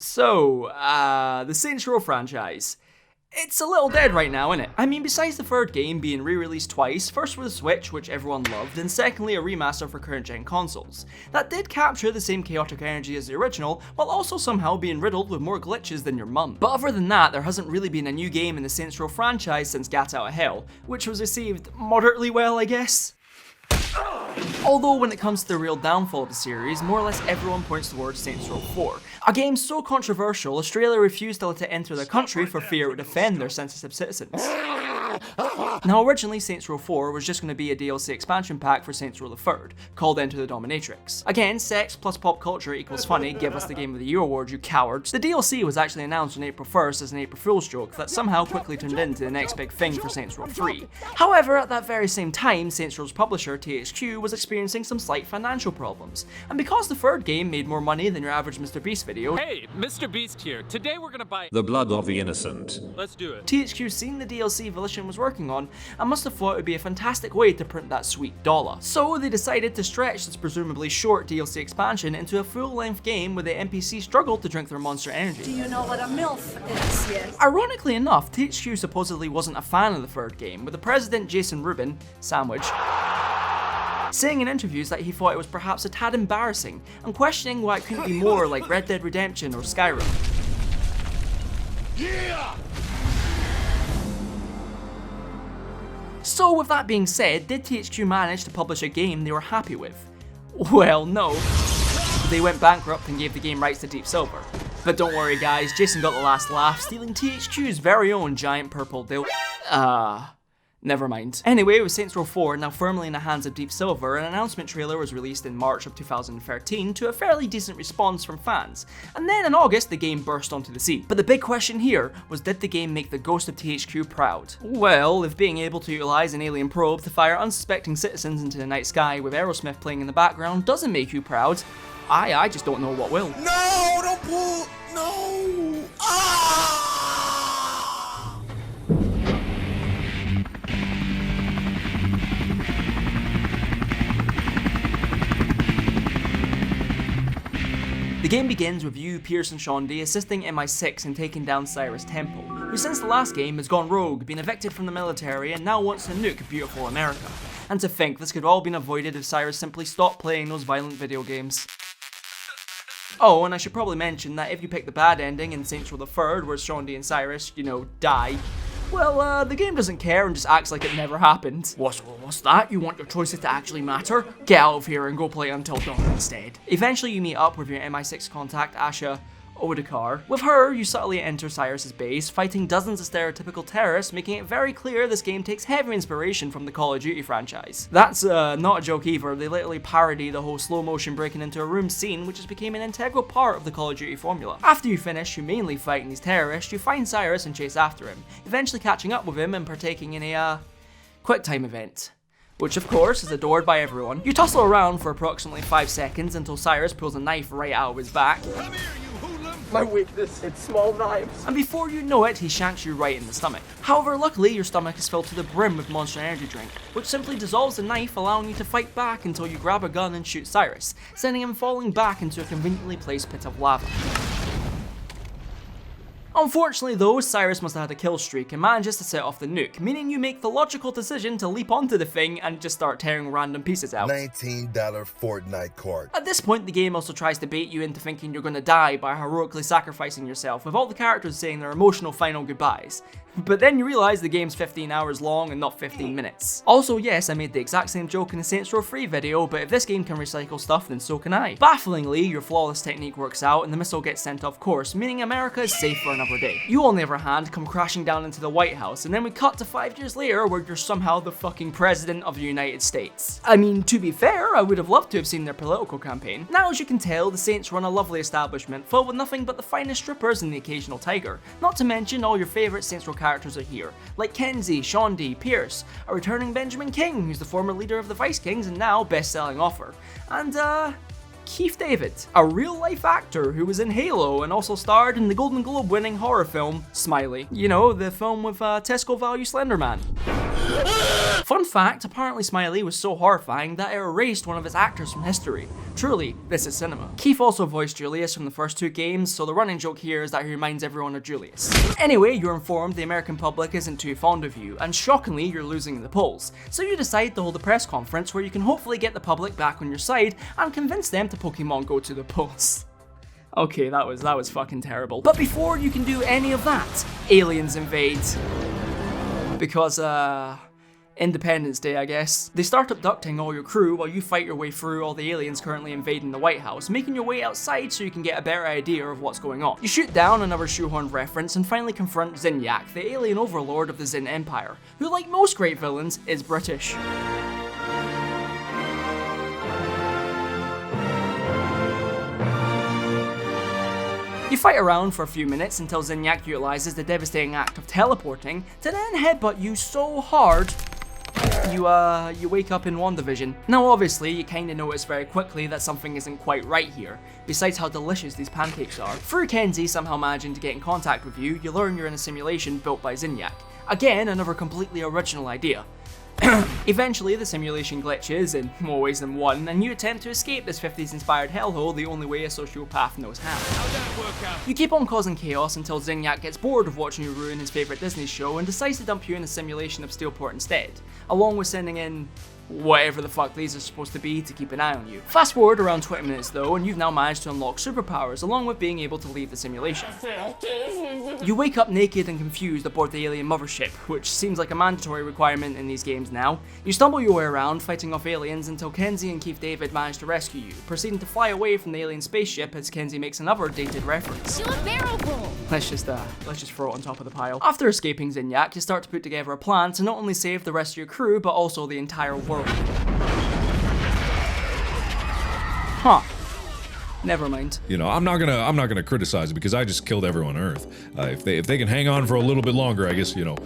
So, the Saints Row franchise. It's a little dead right now, isn't it? I mean, besides the third game being re-released twice, first for the Switch, which everyone loved, and secondly a remaster for current-gen consoles. That did capture the same chaotic energy as the original, while also somehow being riddled with more glitches than your mum. But other than that, there hasn't really been a new game in the Saints Row franchise since Gat Out of Hell, which was received moderately well, I guess. Although when it comes to the real downfall of the series, more or less everyone points towards Saints Row 4. A game so controversial, Australia refused to let it enter their country for fear it would offend their sensitive citizens. Now originally Saints Row 4 was just going to be a DLC expansion pack for Saints Row the 3rd, called Enter the Dominatrix. Again, sex plus pop culture equals funny, give us the Game of the Year award, you cowards. The DLC was actually announced on April 1st as an April Fool's joke that somehow quickly turned into the next big thing for Saints Row 3. However, at that very same time, Saints Row's publisher, THQ, was experiencing some slight financial problems. And because the third game made more money than your average Mr. Beast video— Hey, Mr. Beast here. Today we're gonna buy the blood of the innocent. Let's do it. THQ seen the DLC Volition was working on and must have thought it would be a fantastic way to print that sweet dollar. So they decided to stretch this presumably short DLC expansion into a full-length game where the NPCs struggled to drink their monster energy. Do you know what a MILF is? Yes. Ironically enough, THQ supposedly wasn't a fan of the third game, with the president Jason Rubin, Sandwich, saying in interviews that he thought it was perhaps a tad embarrassing, and questioning why it couldn't be more like Red Dead Redemption or Skyrim. Yeah! So with that being said, did THQ manage to publish a game they were happy with? Well, no. They went bankrupt and gave the game rights to Deep Silver. But don't worry guys, Jason got the last laugh, stealing THQ's very own giant purple never mind. Anyway, with Saints Row 4 now firmly in the hands of Deep Silver, an announcement trailer was released in March of 2013 to a fairly decent response from fans, and then in August the game burst onto the scene. But the big question here was, did the game make the ghost of THQ proud? Well, if being able to utilize an alien probe to fire unsuspecting citizens into the night sky with Aerosmith playing in the background doesn't make you proud, I just don't know what will. No, don't pull! No! Ah! The game begins with you, Pierce and Shaundi assisting MI6 in taking down Cyrus Temple, who since the last game has gone rogue, been evicted from the military and now wants to nuke beautiful America. And to think this could all been avoided if Cyrus simply stopped playing those violent video games. Oh, and I should probably mention that if you pick the bad ending in Saints Row the 3rd, where Shaundi and Cyrus, die, well, the game doesn't care and just acts like it never happened. What's that? You want your choices to actually matter? Get out of here and go play Until Dawn instead. Eventually you meet up with your MI6 contact, Asha Odekar. With her, you subtly enter Cyrus's base, fighting dozens of stereotypical terrorists, making it very clear this game takes heavy inspiration from the Call of Duty franchise. That's not a joke either, they literally parody the whole slow motion breaking into a room scene, which has become an integral part of the Call of Duty formula. After you finish humanely fighting these terrorists, you find Cyrus and chase after him, eventually catching up with him and partaking in a quick time event, which of course is adored by everyone. You tussle around for approximately 5 seconds until Cyrus pulls a knife right out of his back. Come here, you hoodlum! My weakness, it's small knives. And before you know it, he shanks you right in the stomach. However, luckily your stomach is filled to the brim with Monster Energy drink, which simply dissolves the knife, allowing you to fight back until you grab a gun and shoot Cyrus, sending him falling back into a conveniently placed pit of lava. Unfortunately though, Cyrus must have had a kill streak and manages to set off the nuke, meaning you make the logical decision to leap onto the thing and just start tearing random pieces out. $19 Fortnite card. At this point, the game also tries to bait you into thinking you're gonna die by heroically sacrificing yourself, with all the characters saying their emotional final goodbyes. But then you realise the game's 15 hours long and not 15 minutes. Also, yes, I made the exact same joke in the Saints Row 3 video, but if this game can recycle stuff, then so can I. Bafflingly, your flawless technique works out and the missile gets sent off course, meaning America is safe for another day. You, on the other hand, come crashing down into the White House, and then we cut to 5 years later where you're somehow the fucking President of the United States. I mean, to be fair, I would have loved to have seen their political campaign. Now, as you can tell, the Saints run a lovely establishment filled with nothing but the finest strippers and the occasional tiger, not to mention all your favourite Saints Row characters are here, like Kenzie, Shaundi, Pierce, a returning Benjamin King, who's the former leader of the Vice Kings and now best-selling author, and Keith David, a real-life actor who was in Halo and also starred in the Golden Globe winning horror film Smiley. You know, the film with Tesco Value Slenderman. Fun fact, apparently Smiley was so horrifying that it erased one of its actors from history. Truly, this is cinema. Keith also voiced Julius from the first 2 games, so the running joke here is that he reminds everyone of Julius. Anyway, you're informed the American public isn't too fond of you, and shockingly, you're losing in the polls. So you decide to hold a press conference where you can hopefully get the public back on your side and convince them to Pokemon Go to the polls. Okay, that was fucking terrible. But before you can do any of that, aliens invade. Because, Independence Day, I guess. They start abducting all your crew while you fight your way through all the aliens currently invading the White House, making your way outside so you can get a better idea of what's going on. You shoot down another shoehorned reference and finally confront Zinyak, the alien overlord of the Zin Empire, who, like most great villains, is British. You fight around for a few minutes until Zinyak utilizes the devastating act of teleporting to then headbutt you so hard you wake up in WandaVision. Now obviously you kinda notice very quickly that something isn't quite right here, besides how delicious these pancakes are. Through Kenzie somehow managing to get in contact with you, you learn you're in a simulation built by Zinyak. Again, another completely original idea. Eventually, the simulation glitches in more ways than one, and you attempt to escape this 50s inspired hellhole the only way a sociopath knows how. How'd that work out? You keep on causing chaos until Zinyak gets bored of watching you ruin his favourite Disney show and decides to dump you in a simulation of Steelport instead, along with sending in whatever the fuck these are supposed to be to keep an eye on you. Fast forward around 20 minutes though, and you've now managed to unlock superpowers along with being able to leave the simulation. You wake up naked and confused aboard the alien mothership, which seems like a mandatory requirement in these games now. You stumble your way around fighting off aliens until Kenzie and Keith David manage to rescue you, proceeding to fly away from the alien spaceship as Kenzie makes another dated reference. Do a barrel roll! Let's just throw it on top of the pile. After escaping Zinyak, you start to put together a plan to not only save the rest of your crew, but also the entire world. Huh. Never mind. You know, I'm not gonna criticize it because I just killed everyone on Earth. If they can hang on for a little bit longer, I guess, you know,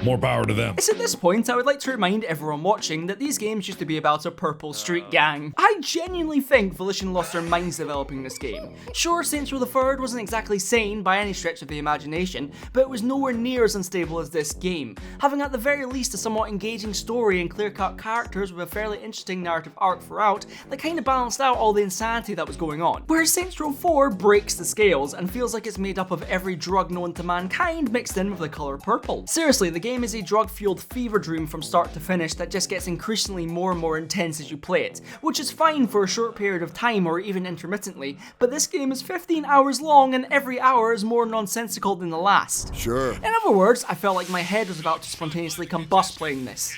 more power to them. It's at this point I would like to remind everyone watching that these games used to be about a purple street gang. I genuinely think Volition lost their minds developing this game. Sure, Saints Row the Third wasn't exactly sane by any stretch of the imagination, but it was nowhere near as unstable as this game, having at the very least a somewhat engaging story and clear-cut characters with a fairly interesting narrative arc throughout that kind of balanced out all the insanity that was going on. Whereas Saints Row 4 breaks the scales and feels like it's made up of every drug known to mankind mixed in with the colour purple. Seriously, the game is a drug-fueled fever dream from start to finish that just gets increasingly more and more intense as you play it, which is fine for a short period of time or even intermittently, but this game is 15 hours long and every hour is more nonsensical than the last. Sure. In other words, I felt like my head was about to spontaneously combust playing this.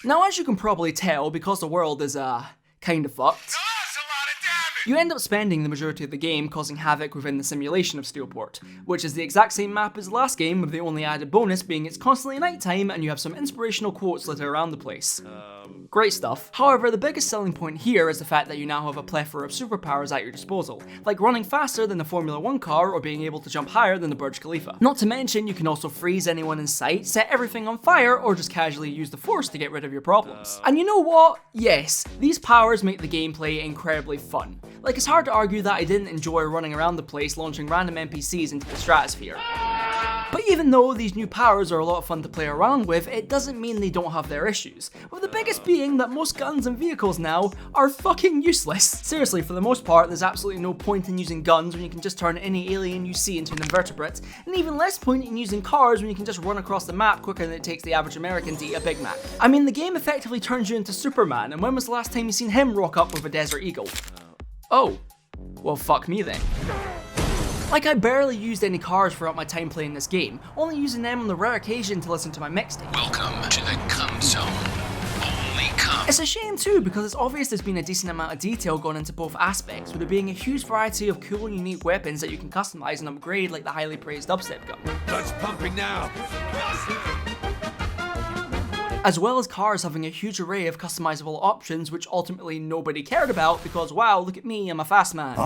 Now, as you can probably tell, because the world is, kind of fucked, you end up spending the majority of the game causing havoc within the simulation of Steelport, which is the exact same map as the last game, with the only added bonus being it's constantly nighttime and you have some inspirational quotes littered around the place. Great stuff. However, the biggest selling point here is the fact that you now have a plethora of superpowers at your disposal, like running faster than the Formula 1 car or being able to jump higher than the Burj Khalifa. Not to mention, you can also freeze anyone in sight, set everything on fire, or just casually use the Force to get rid of your problems. And you know what? Yes, these powers make the gameplay incredibly fun. Like, it's hard to argue that I didn't enjoy running around the place launching random NPCs into the stratosphere. But even though these new powers are a lot of fun to play around with, it doesn't mean they don't have their issues, with the biggest being that most guns and vehicles now are fucking useless. Seriously, for the most part, there's absolutely no point in using guns when you can just turn any alien you see into an invertebrate, and even less point in using cars when you can just run across the map quicker than it takes the average American to eat a Big Mac. I mean, the game effectively turns you into Superman, and when was the last time you seen him rock up with a Desert Eagle? Oh, well fuck me then. Like, I barely used any cars throughout my time playing this game, only using them on the rare occasion to listen to my mixtape. Welcome to the Cum Zone. Only cum. It's a shame too, because it's obvious there's been a decent amount of detail gone into both aspects, with there being a huge variety of cool and unique weapons that you can customize and upgrade, like the highly praised dubstep gun. Blood's pumping now. As well as cars having a huge array of customizable options which ultimately nobody cared about because, wow, look at me, I'm a fast man.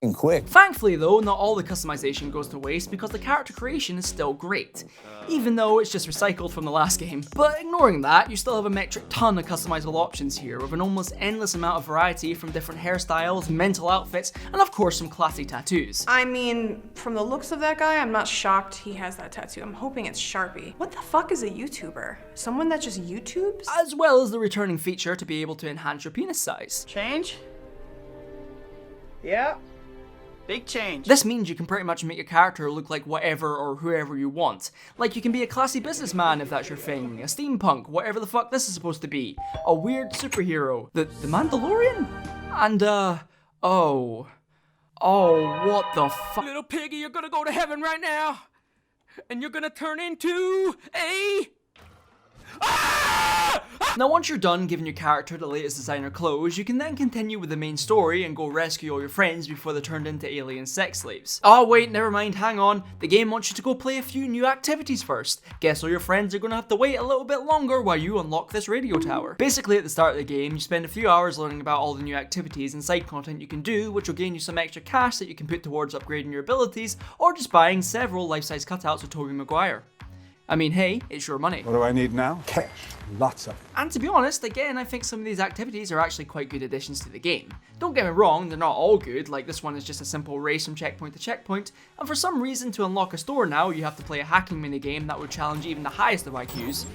quick. Thankfully though, not all the customization goes to waste because the character creation is still great, even though it's just recycled from the last game. But ignoring that, you still have a metric ton of customizable options here, with an almost endless amount of variety from different hairstyles, mental outfits, and of course some classy tattoos. I mean, from the looks of that guy, I'm not shocked he has that tattoo. I'm hoping it's Sharpie. What the fuck is a YouTuber? Someone that just YouTubes? As well as the returning feature to be able to enhance your penis size. Change? Yeah. Big change. This means you can pretty much make your character look like whatever or whoever you want. Like you can be a classy businessman if that's your thing, a steampunk, whatever the fuck this is supposed to be, a weird superhero, the Mandalorian? And oh, what the fuck? Little piggy, you're gonna go to heaven right now, and you're gonna turn into a... Now once you're done giving your character the latest designer clothes, you can then continue with the main story and go rescue all your friends before they're turned into alien sex slaves. Oh wait, never mind, hang on. The game wants you to go play a few new activities first. Guess all your friends are gonna have to wait a little bit longer while you unlock this radio tower. Basically at the start of the game, you spend a few hours learning about all the new activities and side content you can do, which will gain you some extra cash that you can put towards upgrading your abilities, or just buying several life-size cutouts of Tobey Maguire. I mean, hey, it's your money. What do I need now? Cash. Lots of it. And to be honest, again, I think some of these activities are actually quite good additions to the game. Don't get me wrong, they're not all good, like this one is just a simple race from checkpoint to checkpoint, and for some reason to unlock a store now, you have to play a hacking minigame that would challenge even the highest of IQs.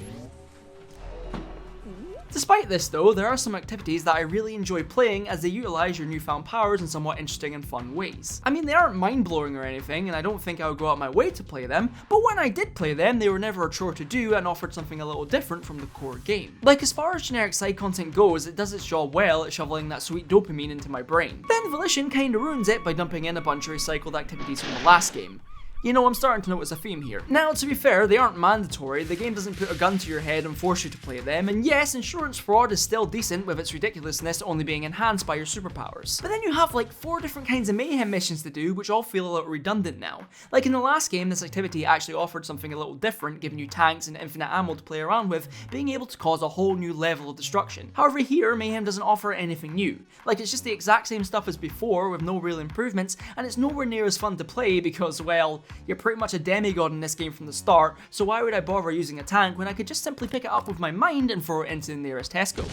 Despite this though, there are some activities that I really enjoy playing as they utilise your newfound powers in somewhat interesting and fun ways. I mean, they aren't mind-blowing or anything, and I don't think I would go out my way to play them, but when I did play them, they were never a chore to do and offered something a little different from the core game. Like, as far as generic side content goes, it does its job well at shoveling that sweet dopamine into my brain. Then Volition kinda ruins it by dumping in a bunch of recycled activities from the last game. You know, I'm starting to notice a theme here. Now, to be fair, they aren't mandatory, the game doesn't put a gun to your head and force you to play them, and yes, insurance fraud is still decent with its ridiculousness only being enhanced by your superpowers. But then you have like 4 different kinds of mayhem missions to do, which all feel a little redundant now. Like in the last game, this activity actually offered something a little different, giving you tanks and infinite ammo to play around with, being able to cause a whole new level of destruction. However, here, mayhem doesn't offer anything new. Like, it's just the exact same stuff as before, with no real improvements, and it's nowhere near as fun to play because, well, you're pretty much a demigod in this game from the start, so why would I bother using a tank when I could just simply pick it up with my mind and throw it into the nearest Tesco?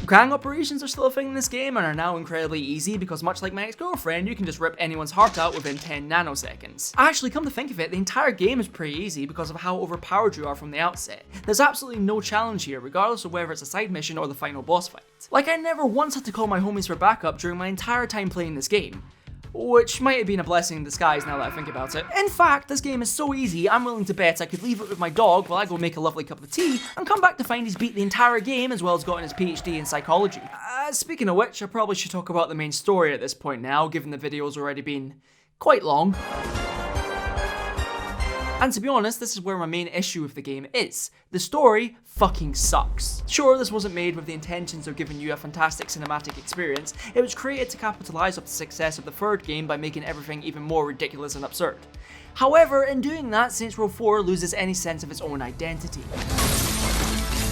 Gang operations are still a thing in this game and are now incredibly easy because much like my ex-girlfriend, you can just rip anyone's heart out within 10 nanoseconds. Actually, come to think of it, the entire game is pretty easy because of how overpowered you are from the outset. There's absolutely no challenge here, regardless of whether it's a side mission or the final boss fight. Like, I never once had to call my homies for backup during my entire time playing this game. Which might have been a blessing in disguise now that I think about it. In fact, this game is so easy, I'm willing to bet I could leave it with my dog while I go make a lovely cup of tea, and come back to find he's beat the entire game as well as gotten his PhD in psychology. Speaking of which, I probably should talk about the main story at this point now, given the video's already been quite long. And to be honest, this is where my main issue with the game is. The story fucking sucks. Sure, this wasn't made with the intentions of giving you a fantastic cinematic experience, it was created to capitalise off the success of the third game by making everything even more ridiculous and absurd. However, in doing that, Saints Row 4 loses any sense of its own identity,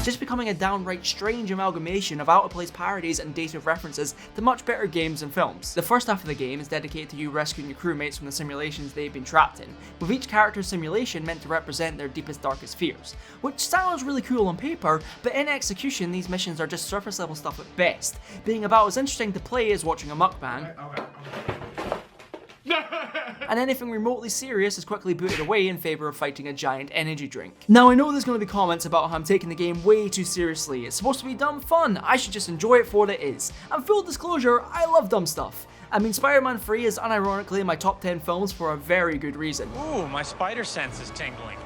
just becoming a downright strange amalgamation of out-of-place parodies and dated references to much better games and films. The first half of the game is dedicated to you rescuing your crewmates from the simulations they've been trapped in, with each character's simulation meant to represent their deepest, darkest fears, which sounds really cool on paper, but in execution these missions are just surface level stuff at best, being about as interesting to play as watching a mukbang. And anything remotely serious is quickly booted away in favour of fighting a giant energy drink. Now I know there's going to be comments about how I'm taking the game way too seriously, it's supposed to be dumb fun, I should just enjoy it for what it is. And full disclosure, I love dumb stuff. I mean, Spider-Man 3 is unironically in my top 10 films for a very good reason. Ooh, my spider sense is tingling.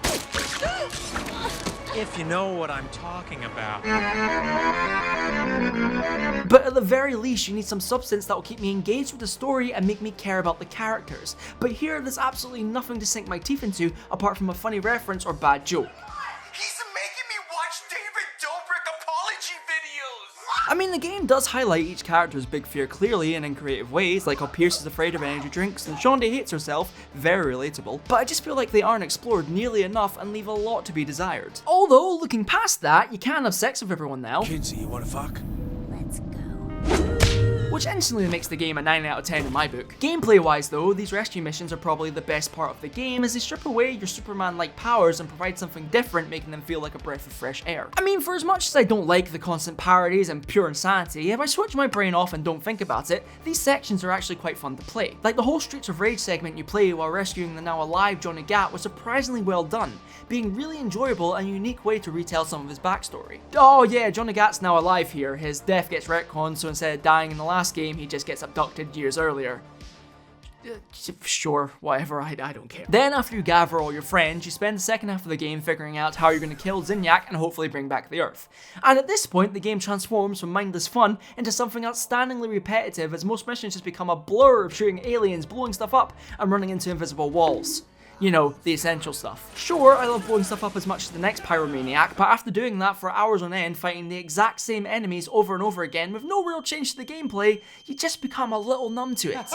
If you know what I'm talking about. But at the very least, you need some substance that will keep me engaged with the story and make me care about the characters. But here, there's absolutely nothing to sink my teeth into apart from a funny reference or bad joke. He's making me watch David Dobrik apology videos! I mean, the game does highlight each character's big fear clearly and in creative ways, like how Pierce is afraid of energy drinks and Shonda hates herself, very relatable, but I just feel like they aren't explored nearly enough and leave a lot to be desired. Although, looking past that, you can have sex with everyone now. Kinsey, you wanna fuck? Let's go. which instantly makes the game a 9 out of 10 in my book. Gameplay wise though, these rescue missions are probably the best part of the game as they strip away your Superman-like powers and provide something different, making them feel like a breath of fresh air. I mean, for as much as I don't like the constant parodies and pure insanity, if I switch my brain off and don't think about it, these sections are actually quite fun to play. Like the whole Streets of Rage segment you play while rescuing the now alive Johnny Gat was surprisingly well done, being really enjoyable and a unique way to retell some of his backstory. Oh yeah, Johnny Gat's now alive here. His death gets retconned, so instead of dying in the last game, he just gets abducted years earlier. Sure, whatever, I don't care. Then after you gather all your friends, you spend the second half of the game figuring out how you're going to kill Zinyak and hopefully bring back the Earth. And at this point, the game transforms from mindless fun into something outstandingly repetitive as most missions just become a blur of shooting aliens, blowing stuff up, and running into invisible walls. You know, the essential stuff. Sure, I love blowing stuff up as much as the next pyromaniac, but after doing that for hours on end, fighting the exact same enemies over and over again with no real change to the gameplay, you just become a little numb to it.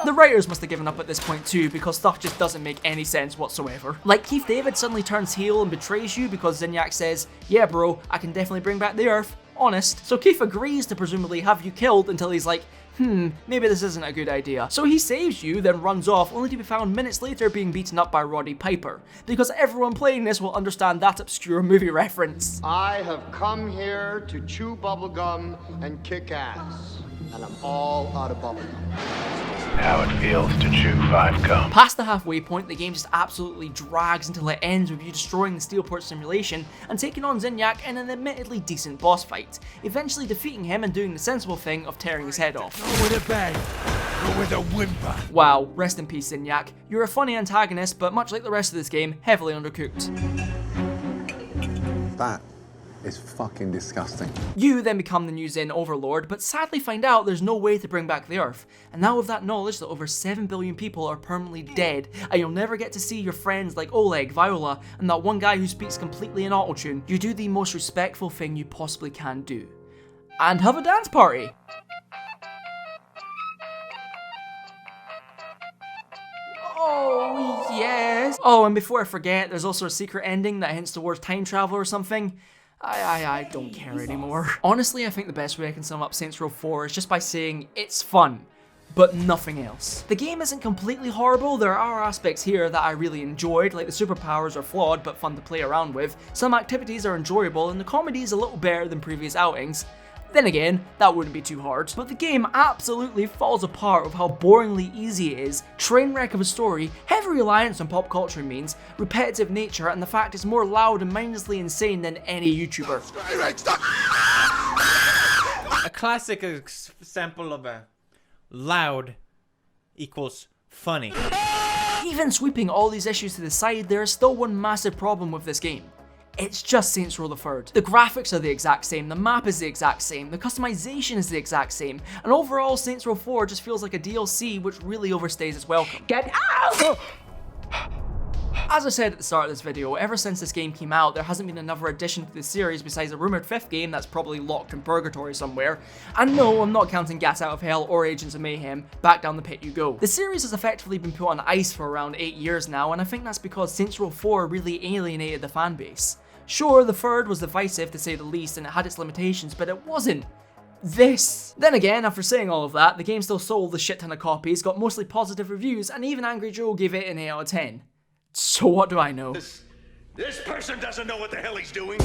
The writers must have given up at this point too, because stuff just doesn't make any sense whatsoever. Like Keith David suddenly turns heel and betrays you because Zinyak says, yeah bro, I can definitely bring back the Earth, honest. So Keith agrees to presumably have you killed until he's like, maybe this isn't a good idea. So he saves you, then runs off, only to be found minutes later being beaten up by Roddy Piper. Because everyone playing this will understand that obscure movie reference. I have come here to chew bubblegum and kick ass. And I'm all out of bubblegum. How it feels to chew 5 gum. Past the halfway point, the game just absolutely drags until it ends with you destroying the Steelport simulation and taking on Zinyak in an admittedly decent boss fight, eventually defeating him and doing the sensible thing of tearing his head off. Go with a bang. Go with a whimper. Wow, rest in peace Zinyak. You're a funny antagonist, but much like the rest of this game, heavily undercooked. That is fucking disgusting. You then become the new Zin Overlord, but sadly find out there's no way to bring back the Earth. And now with that knowledge that over 7 billion people are permanently dead, and you'll never get to see your friends like Oleg, Viola, and that one guy who speaks completely in autotune, you do the most respectful thing you possibly can do. And have a dance party! Oh, yes! Oh, and before I forget, there's also a secret ending that hints towards time travel or something. I don't care anymore. Honestly, I think the best way I can sum up Saints Row 4 is just by saying it's fun, but nothing else. The game isn't completely horrible. There are aspects here that I really enjoyed, like the superpowers are flawed but fun to play around with, some activities are enjoyable, and the comedy is a little better than previous outings. Then again, that wouldn't be too hard. But the game absolutely falls apart with how boringly easy it is, train wreck of a story, heavy reliance on pop culture memes, repetitive nature, and the fact it's more loud and mindlessly insane than any YouTuber. A classic example of a loud equals funny. Even sweeping all these issues to the side, there is still one massive problem with this game. It's just Saints Row the Third. The graphics are the exact same, the map is the exact same, the customization is the exact same, and overall Saints Row 4 just feels like a DLC which really overstays its welcome. Get out! As I said at the start of this video, ever since this game came out, there hasn't been another addition to the series besides a rumoured 5th game that's probably locked in purgatory somewhere. And no, I'm not counting Gas Out of Hell or Agents of Mayhem, back down the pit you go. The series has effectively been put on ice for around 8 years now, and I think that's because Saints Row 4 really alienated the fanbase. Sure, the third was divisive to say the least and it had its limitations, but it wasn't this. Then again, after saying all of that, the game still sold a shit ton of copies, got mostly positive reviews, and even Angry Joe gave it an 8 out of 10. So what do I know? This person doesn't know what the hell he's doing.